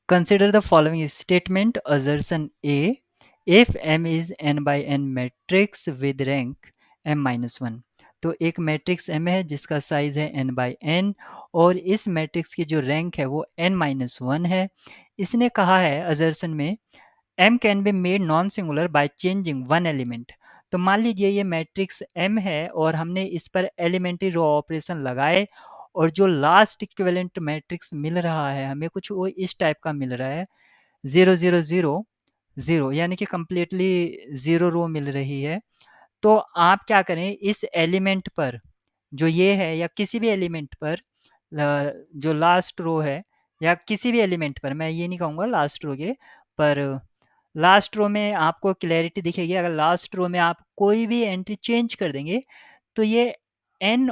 Consider the following statement. Assertion A: if M is n by n matrix with rank m minus 1। तो एक matrix M है जिसका size है n by n और इस matrix की जो रैंक है वो n minus 1 है। इसने कहा है असर्शन में M can be made non singular by changing one element. तो मान लीजिए ये मैट्रिक्स M है और हमने इस पर एलिमेंट्री रो ऑपरेशन लगाए और जो लास्ट इक्विवेलेंट मैट्रिक्स मिल रहा है हमें कुछ वो इस टाइप का मिल रहा है 0 0 0 0, यानी कि कंप्लीटली जीरो रो मिल रही है। तो आप क्या करें, इस एलिमेंट पर जो ये है या किसी भी एलिमेंट पर जो लास्ट रो है या किसी भी एलिमेंट पर, मैं ये नहीं कहूँगा लास्ट रो के, पर लास्ट रो में आपको क्लैरिटी दिखेगी। अगर लास्ट रो में आप कोई भी एंट्री चेंज कर देंगे तो ये एन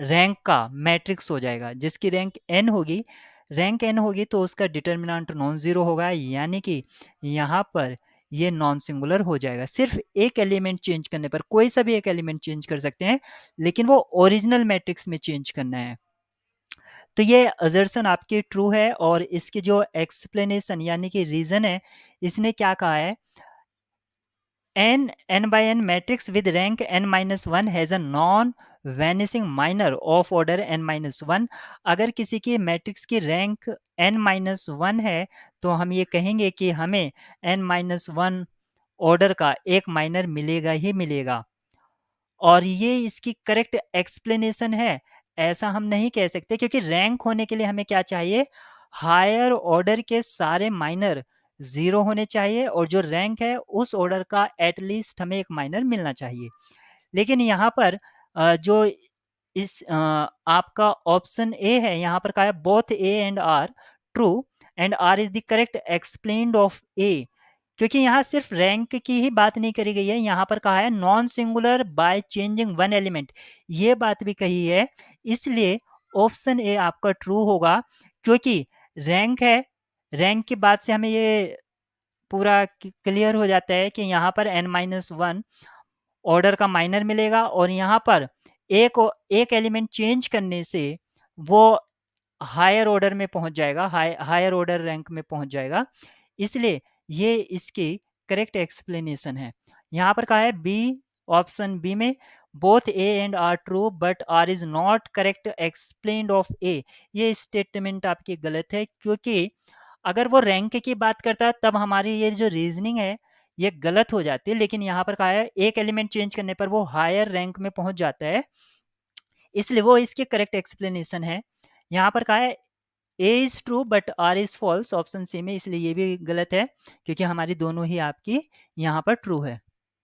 रैंक का मैट्रिक्स हो जाएगा। जिसकी रैंक एन होगी तो उसका डिटर्मिनेंट नॉन जीरो होगा, यानी कि यहाँ पर ये नॉन सिंगुलर हो जाएगा। सिर्फ एक एलिमेंट चेंज करने पर, कोई सा भी एक एलिमेंट चेंज कर सकते हैं लेकिन वो ओरिजिनल मैट्रिक्स में चेंज करना है। तो ये असर्शन आपकी ट्रू है और इसकी जो एक्सप्लेनेशन यानी कि रीजन है, इसने क्या कहा है, n by n matrix with rank n minus 1 has a non vanishing minor of order n minus 1। अगर किसी की मैट्रिक्स की रैंक n minus 1 है तो हम ये कहेंगे कि हमें n minus 1 ऑर्डर का एक माइनर मिलेगा ही मिलेगा। और ये इसकी करेक्ट एक्सप्लेनेशन है, ऐसा हम नहीं कह सकते, क्योंकि रैंक होने के लिए हमें क्या चाहिए, हायर ऑर्डर के सारे माइनर जीरो होने चाहिए और जो रैंक है उस ऑर्डर का एटलीस्ट हमें एक माइनर मिलना चाहिए। लेकिन यहाँ पर जो आपका ऑप्शन ए है, यहाँ पर कहा है both A and R true and R is the correct explained of A. क्योंकि यहाँ सिर्फ रैंक की ही बात नहीं करी गई है, यहाँ पर कहा है non singular by changing one element, ये बात भी कही है। इसलिए ऑप्शन ए आपका ट्रू होगा, क्योंकि रैंक है, रैंक की बात से हमें ये पूरा क्लियर हो जाता है कि यहाँ पर n माइनस वन ऑर्डर का माइनर मिलेगा और यहाँ पर एक एलिमेंट चेंज करने से वो हायर ऑर्डर में पहुंच जाएगा, हायर ऑर्डर रैंक में पहुंच जाएगा। इसलिए ये इसकी करेक्ट एक्सप्लेनेशन है। यहाँ पर कहा है बी, ऑप्शन बी में both A and R true but R is not correct explained of A. ये स्टेटमेंट आपकी गलत है, क्योंकि अगर वो रैंक की बात करता है तब हमारी ये जो रीजनिंग है ये गलत हो जाती है। लेकिन यहाँ पर कहा है एक एलिमेंट चेंज करने पर वो हायर रैंक में पहुंच जाता है, इसलिए वो इसके करेक्ट एक्सप्लेनेशन है। यहाँ पर कहा है A is true but R is false, option C में, इसलिए ये भी गलत है क्योंकि हमारी दोनों ही आपकी यहाँ पर ट्रू है।